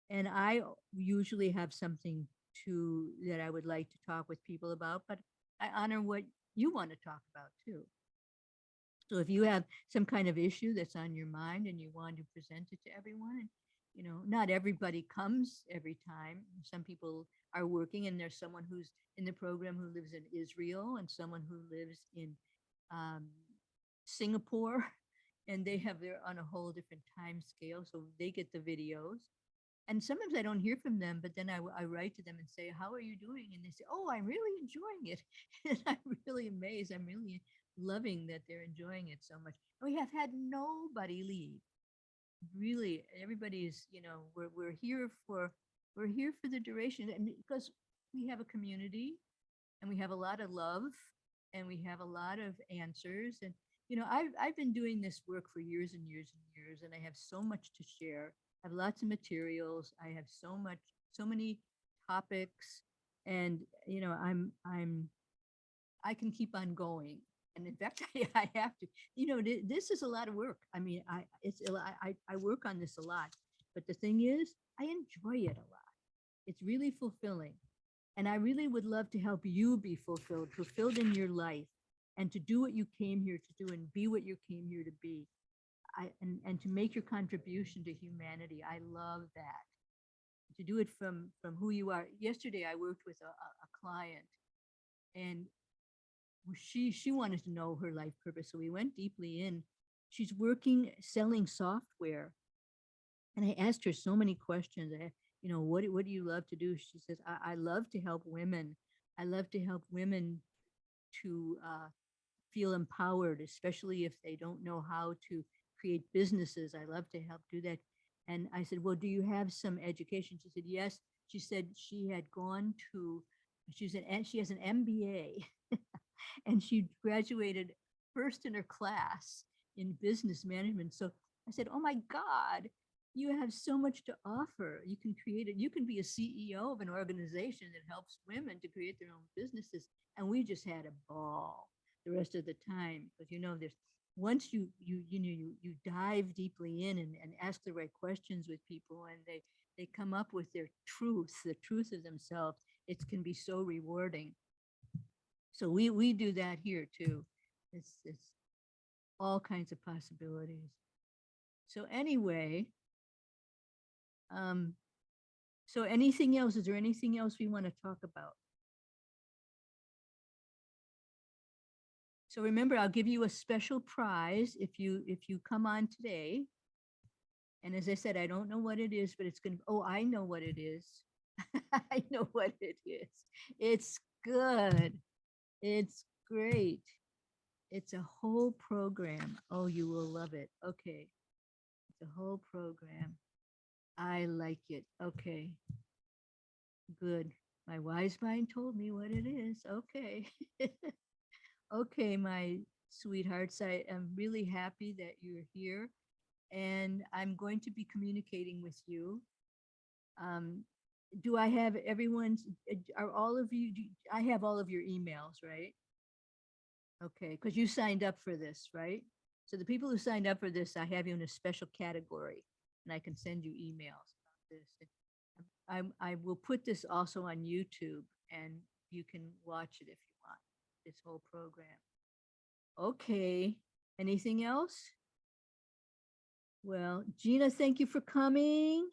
And I usually have something that I would like to talk with people about, but I honor what you want to talk about too. So if you have some kind of issue that's on your mind and you want to present it to everyone, and not everybody comes every time. Some people are working, and there's someone who's in the program who lives in Israel and someone who lives in um, Singapore, and they're on a whole different time scale, so they get the videos. And sometimes I don't hear from them, but then I write to them and say, how are you doing? And they say, oh, I'm really enjoying it. And I'm really amazed. I'm really loving that they're enjoying it so much. We have had nobody leave. Really, everybody is, we're here for the duration, and because we have a community and we have a lot of love and we have a lot of answers. And I've been doing this work for years and years and years, and I have so much to share. I have lots of materials. I have so many topics, and I can keep on going. And in fact, I have to. This is a lot of work. I mean, I work on this a lot, but the thing is, I enjoy it a lot. It's really fulfilling, and I really would love to help you be fulfilled in your life, and to do what you came here to do, and be what you came here to be. And to make your contribution to humanity. I love that. To do it from who you are. Yesterday, I worked with a client, and she wanted to know her life purpose. So we went deeply in. She's working, selling software. And I asked her so many questions. What do you love to do? She says, I love to help women. I love to help women to feel empowered, especially if they don't know how to create businesses. I love to help do that. And I said, well, do you have some education? She said, yes. She said she had gone to, she has an MBA and she graduated first in her class in business management. So I said, oh my God, you have so much to offer. You can create it. You can be a CEO of an organization that helps women to create their own businesses. And we just had a ball the rest of the time. But there's, once you dive deeply in and ask the right questions with people, and they come up with the truth of themselves, it can be so rewarding. So we do that here too. It's all kinds of possibilities. So anyway, so anything else? Is there anything else we want to talk about? So remember, I'll give you a special prize if you come on today. And as I said, I don't know what it is, but it's going to, oh, I know what it is. I know what it is. It's good. It's great. It's a whole program. Oh, you will love it. Okay. It's a whole program. I like it. Okay. Good. My wise mind told me what it is. Okay. Okay, my sweethearts, I am really happy that you're here, and I'm going to be communicating with you. Do I have everyone's, are all of you, I have all of your emails, right? Okay, because you signed up for this, right? So the people who signed up for this, I have you in a special category, and I can send you emails about this. I will put this also on YouTube, and you can watch it if you want, this whole program. Okay, anything else? Well, Gina, thank you for coming.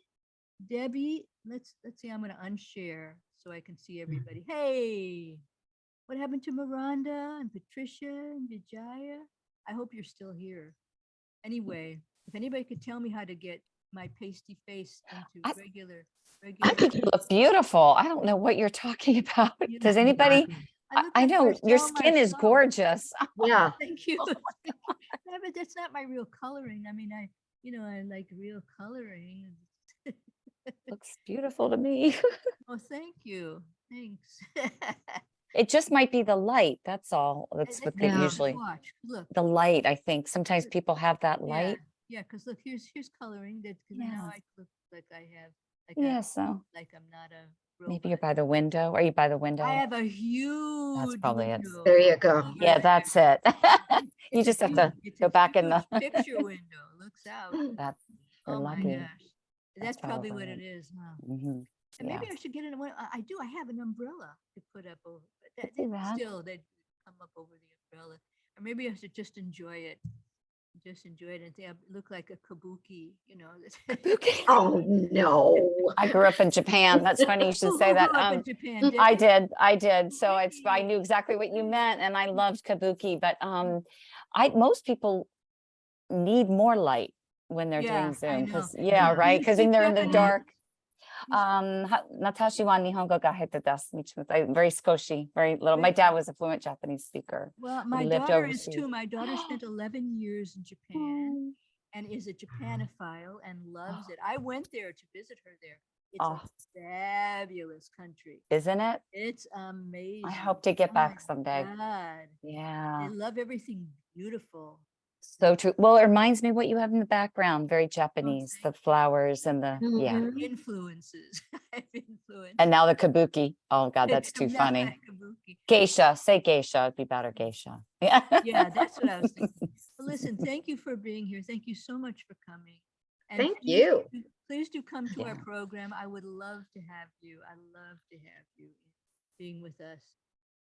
Debbie, let's see, I'm gonna unshare so I can see everybody. Hey, what happened to Miranda and Patricia and Vijaya? I hope you're still here. Anyway, if anybody could tell me how to get my pasty face into regular. I think you look beautiful. I don't know what you're talking about. You Does know, anybody? look I like know your Marcel skin is Marceau. gorgeous. Yeah. Thank you. Yeah, but that's not my real coloring. I mean, I like real coloring. Looks beautiful to me. Oh, thank you. Thanks. It just might be the light. That's all. That's what they Yeah. usually, Watch. Look. the light, I think. Sometimes people have that Yeah. light. Yeah, because look, here's coloring. That's because now Yeah. I look like I have Yeah, so like I'm not a maybe you're robot. by the window. Are you by the window? I have a huge probably it. window. There you go. over Yeah, there. that's it. You It's a just have to huge- it's go a back in the. huge picture window. Looks out. That's, you're Oh my lucky. gosh. That's probably what it is, huh? Mhm. And Yeah. maybe I should get in one. I do. I have an umbrella to put up over, but Could do that. still they'd come up over the umbrella. Or maybe I should just enjoy it. just enjoyed it. They look like a kabuki, you know. Kabuki. Oh, no. I grew up in Japan. That's funny you should Who say that. grew up in Japan, did I you? did. So I Great. knew exactly what you meant, and I loved kabuki. But most people need more light when they're Yeah, doing I Zoom, know. because Do right, you because speak they're in the Japanese? dark. Natashi wa Nihongo ga hete desu. Very skoshi, very little. My Great. dad was a fluent Japanese speaker. Well, We my lived daughter is overseas. too. My daughter spent 11 years in Japan Oh, and is a Japanophile and loves it. I went there to visit her there. It's Oh. a fabulous country. isn't it? It's amazing. I hope to get Oh back my someday. God. Yeah. They love everything beautiful. So true. Well, it reminds me what you have in the background, very Japanese, the thank you. flowers and the, yeah. Mhm. Influences. I've influenced. And now the kabuki. Oh God, that's too Now funny. that kabuki. Geisha, say geisha, it'd be better geisha. Yeah. Yeah, that's what I was thinking. Well, listen, thank you for being here. Thank you so much for coming. And Thank you. Please do come to our Yeah. program. I would love to have you. I love to have you being with us.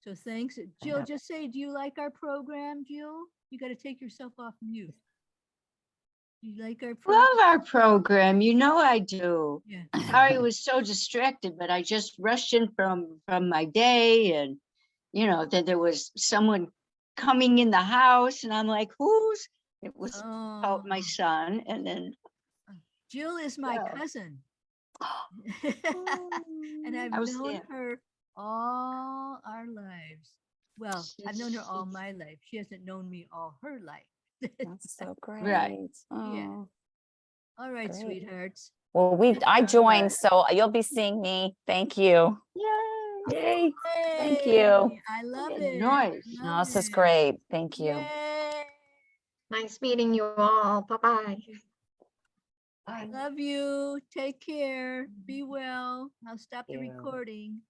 So thanks. Jill, know. just say, do you like our program, Jill? You got to take yourself off mute. Do you like our program? Love our program. You know I do. Yeah. Sorry, I was so distracted, but I just rushed in from my day, and then there was someone coming in the house, and I'm like, who's? It was Oh, my son, and then Jill is my Yeah. cousin. And I've I was known there. her all our lives. Well, I've known her all She's- my life. She hasn't known me all her life. That's so great. Yeah. Oh. All right, Great. sweethearts. Well, I All joined, right. so you'll be seeing me. Thank you. Yay! Yay. Thank Yay, you. I love Good it. noise. I No, love this is it. great. Thank you. Yay. Nice meeting you all. Bye-bye. Love you. Take care. Be well. I'll stop the You. recording.